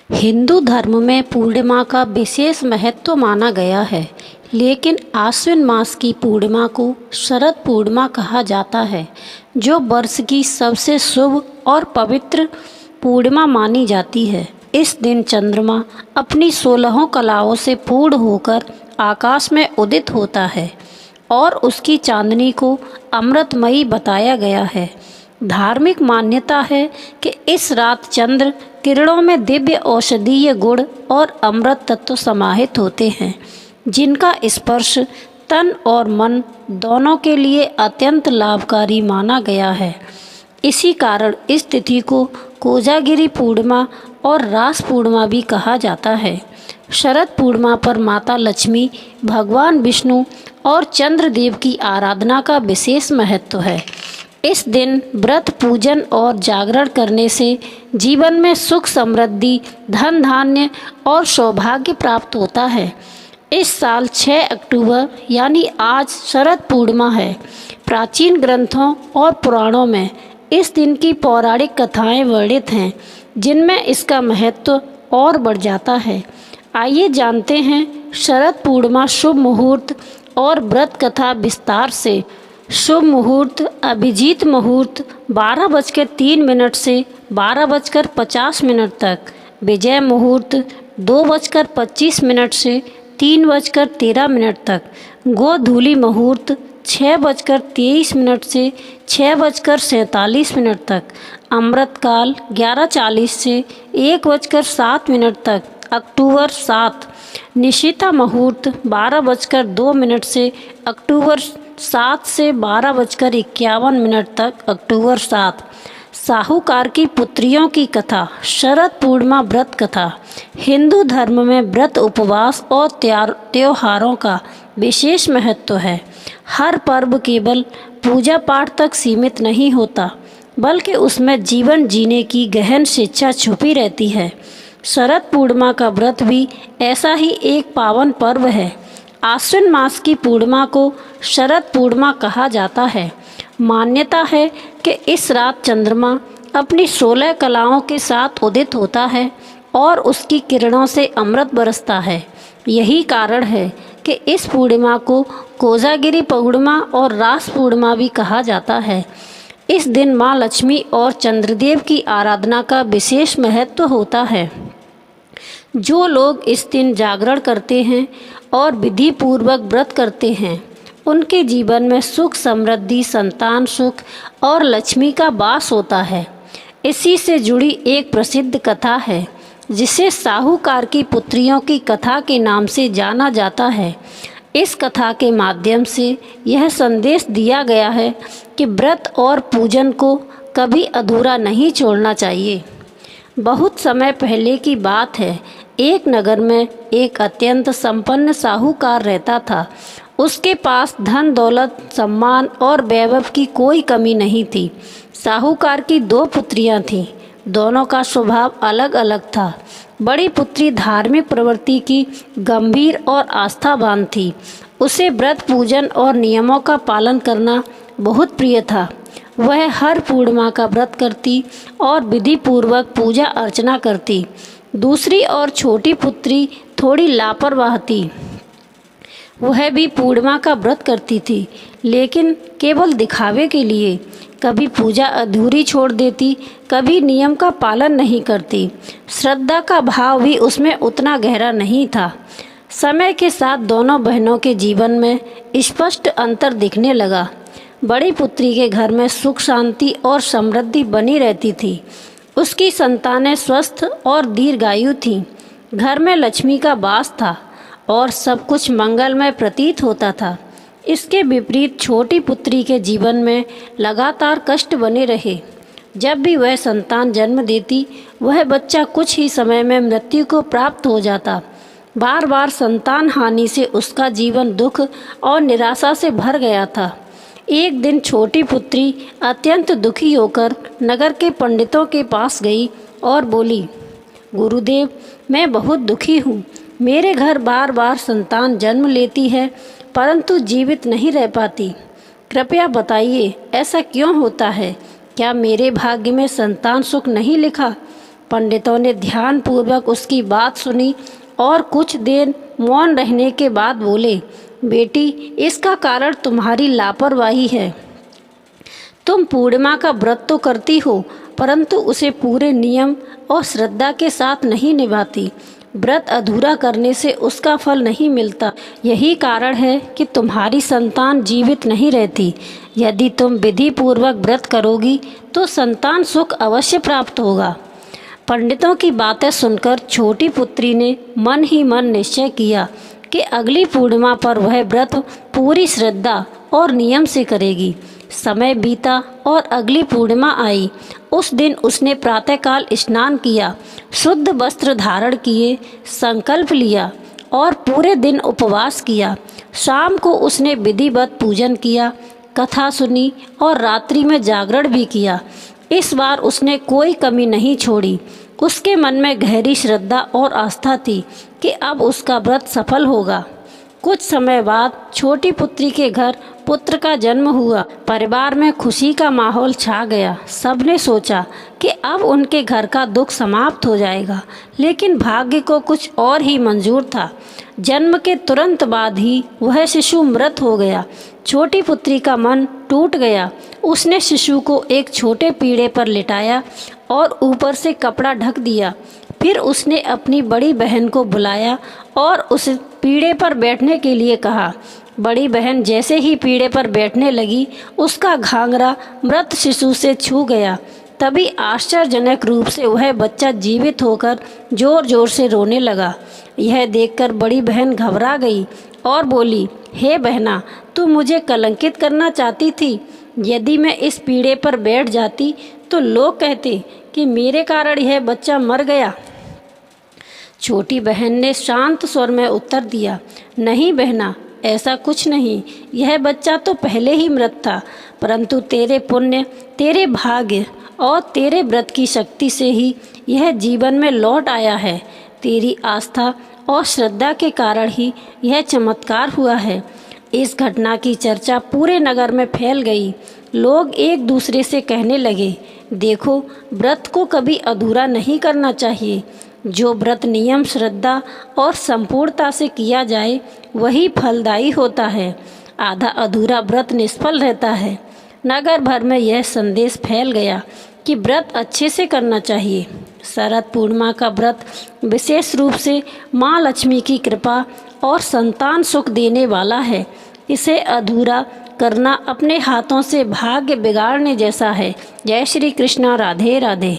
हिंदू धर्म में पूर्णिमा का विशेष महत्व माना गया है, लेकिन आश्विन मास की पूर्णिमा को शरद पूर्णिमा कहा जाता है, जो वर्ष की सबसे शुभ और पवित्र पूर्णिमा मानी जाती है। इस दिन चंद्रमा अपनी 16 कलाओं से पूर्ण होकर आकाश में उदित होता है और उसकी चांदनी को अमृतमयी बताया गया है। धार्मिक मान्यता है कि इस रात चंद्र किरणों में दिव्य औषधीय गुण और अमृत तत्व समाहित होते हैं, जिनका स्पर्श तन और मन दोनों के लिए अत्यंत लाभकारी माना गया है। इसी कारण इस तिथि को कोजागिरी पूर्णिमा और रास पूर्णिमा भी कहा जाता है। शरद पूर्णिमा पर माता लक्ष्मी, भगवान विष्णु और चंद्रदेव की आराधना का विशेष महत्व है। इस दिन व्रत, पूजन और जागरण करने से जीवन में सुख, समृद्धि, धन धान्य और सौभाग्य प्राप्त होता है। इस साल 6 अक्टूबर यानी आज शरद पूर्णिमा है। प्राचीन ग्रंथों और पुराणों में इस दिन की पौराणिक कथाएं वर्णित हैं, जिनमें इसका महत्व और बढ़ जाता है। आइए जानते हैं शरद पूर्णिमा शुभ मुहूर्त और व्रत कथा विस्तार से। शुभ मुहूर्त: अभिजीत मुहूर्त 12:03 से 12:50 तक। विजय मुहूर्त 2:25 से 3:13 तक। गोधूली मुहूर्त 6:23 से 6:47 तक। अमृतकाल 11:40 से 1:07 तक। अक्टूबर 7। निशिता मुहूर्त 12:02 से अक्टूबर 7 से 12:51 तक। अक्टूबर 7। साहूकार की पुत्रियों की कथा। शरद पूर्णिमा व्रत कथा। हिंदू धर्म में व्रत, उपवास और त्योहारों का विशेष महत्व है। हर पर्व केवल पूजा पाठ तक सीमित नहीं होता, बल्कि उसमें जीवन जीने की गहन शिक्षा छुपी रहती है। शरद पूर्णिमा का व्रत भी ऐसा ही एक पावन पर्व है। आश्विन मास की पूर्णिमा को शरद पूर्णिमा कहा जाता है। मान्यता है कि इस रात चंद्रमा अपनी 16 कलाओं के साथ उदित होता है और उसकी किरणों से अमृत बरसता है। यही कारण है कि इस पूर्णिमा को कोजागिरी पूर्णिमा और रास पूर्णिमा भी कहा जाता है। इस दिन माँ लक्ष्मी और चंद्रदेव की आराधना का विशेष महत्व होता है। जो लोग इस दिन जागरण करते हैं और विधि पूर्वक व्रत करते हैं, उनके जीवन में सुख, समृद्धि, संतान सुख और लक्ष्मी का वास होता है। इसी से जुड़ी एक प्रसिद्ध कथा है, जिसे साहूकार की पुत्रियों की कथा के नाम से जाना जाता है। इस कथा के माध्यम से यह संदेश दिया गया है कि व्रत और पूजन को कभी अधूरा नहीं छोड़ना चाहिए। बहुत समय पहले की बात है। एक नगर में एक अत्यंत संपन्न साहूकार रहता था। उसके पास धन, दौलत, सम्मान और वैभव की कोई कमी नहीं थी। साहूकार की 2 पुत्रियां थीं। दोनों का स्वभाव अलग अलग था। बड़ी पुत्री धार्मिक प्रवृत्ति की गंभीर और आस्थावान थी। उसे व्रत, पूजन और नियमों का पालन करना बहुत प्रिय था। वह हर पूर्णिमा का व्रत करती और विधि पूर्वक पूजा अर्चना करती। दूसरी और छोटी पुत्री थोड़ी लापरवाह थी। वह भी पूर्णिमा का व्रत करती थी, लेकिन केवल दिखावे के लिए। कभी पूजा अधूरी छोड़ देती, कभी नियम का पालन नहीं करती। श्रद्धा का भाव भी उसमें उतना गहरा नहीं था। समय के साथ दोनों बहनों के जीवन में स्पष्ट अंतर दिखने लगा। बड़ी पुत्री के घर में सुख, शांति और समृद्धि बनी रहती थी। उसकी संतानें स्वस्थ और दीर्घायु थीं। घर में लक्ष्मी का वास था और सब कुछ मंगलमय प्रतीत होता था। इसके विपरीत छोटी पुत्री के जीवन में लगातार कष्ट बने रहे। जब भी वह संतान जन्म देती, वह बच्चा कुछ ही समय में मृत्यु को प्राप्त हो जाता। बार बार संतान हानि से उसका जीवन दुख और निराशा से भर गया था। एक दिन छोटी पुत्री अत्यंत दुखी होकर नगर के पंडितों के पास गई और बोली, गुरुदेव, मैं बहुत दुखी हूँ। मेरे घर बार बार संतान जन्म लेती है, परंतु जीवित नहीं रह पाती। कृपया बताइए, ऐसा क्यों होता है? क्या मेरे भाग्य में संतान सुख नहीं लिखा? पंडितों ने ध्यानपूर्वक उसकी बात सुनी और कुछ देर मौन रहने के बाद बोले, बेटी, इसका कारण तुम्हारी लापरवाही है। तुम पूर्णिमा का व्रत तो करती हो, परंतु उसे पूरे नियम और श्रद्धा के साथ नहीं निभाती। व्रत अधूरा करने से उसका फल नहीं मिलता। यही कारण है कि तुम्हारी संतान जीवित नहीं रहती। यदि तुम विधि पूर्वक व्रत करोगी तो संतान सुख अवश्य प्राप्त होगा। पंडितों की बातें सुनकर छोटी पुत्री ने मन ही मन निश्चय किया कि अगली पूर्णिमा पर वह व्रत पूरी श्रद्धा और नियम से करेगी। समय बीता और अगली पूर्णिमा आई। उस दिन उसने प्रातःकाल स्नान किया, शुद्ध वस्त्र धारण किए, संकल्प लिया और पूरे दिन उपवास किया। शाम को उसने विधिवत पूजन किया, कथा सुनी और रात्रि में जागरण भी किया। इस बार उसने कोई कमी नहीं छोड़ी। उसके मन में गहरी श्रद्धा और आस्था थी कि अब उसका व्रत सफल होगा। कुछ समय बाद छोटी पुत्री के घर पुत्र का जन्म हुआ। परिवार में खुशी का माहौल छा गया। सबने सोचा कि अब उनके घर का दुख समाप्त हो जाएगा, लेकिन भाग्य को कुछ और ही मंजूर था। जन्म के तुरंत बाद ही वह शिशु मृत हो गया। छोटी पुत्री का मन टूट गया। उसने शिशु को एक छोटे पीढ़े पर लिटाया और ऊपर से कपड़ा ढक दिया। फिर उसने अपनी बड़ी बहन को बुलाया और उस पीढ़े पर बैठने के लिए कहा। बड़ी बहन जैसे ही पीढ़े पर बैठने लगी, उसका घाघरा मृत शिशु से छू गया। तभी आश्चर्यजनक रूप से वह बच्चा जीवित होकर जोर जोर से रोने लगा। यह देखकर बड़ी बहन घबरा गई और बोली, हे बहना, तू मुझे कलंकित करना चाहती थी। यदि मैं इस पीढ़े पर बैठ जाती तो लोग कहते कि मेरे कारण यह बच्चा मर गया। छोटी बहन ने शांत स्वर में उत्तर दिया, नहीं बहना, ऐसा कुछ नहीं। यह बच्चा तो पहले ही मृत था, परंतु तेरे पुण्य, तेरे भाग्य और तेरे व्रत की शक्ति से ही यह जीवन में लौट आया है। तेरी आस्था और श्रद्धा के कारण ही यह चमत्कार हुआ है। इस घटना की चर्चा पूरे नगर में फैल गई। लोग एक दूसरे से कहने लगे, देखो, व्रत को कभी अधूरा नहीं करना चाहिए। जो व्रत नियम, श्रद्धा और संपूर्णता से किया जाए वही फलदायी होता है। आधा अधूरा व्रत निष्फल रहता है। नगर भर में यह संदेश फैल गया कि व्रत अच्छे से करना चाहिए। शरद पूर्णिमा का व्रत विशेष रूप से माँ लक्ष्मी की कृपा और संतान सुख देने वाला है। इसे अधूरा करना अपने हाथों से भाग्य बिगाड़ने जैसा है। जय श्री कृष्णा। राधे राधे।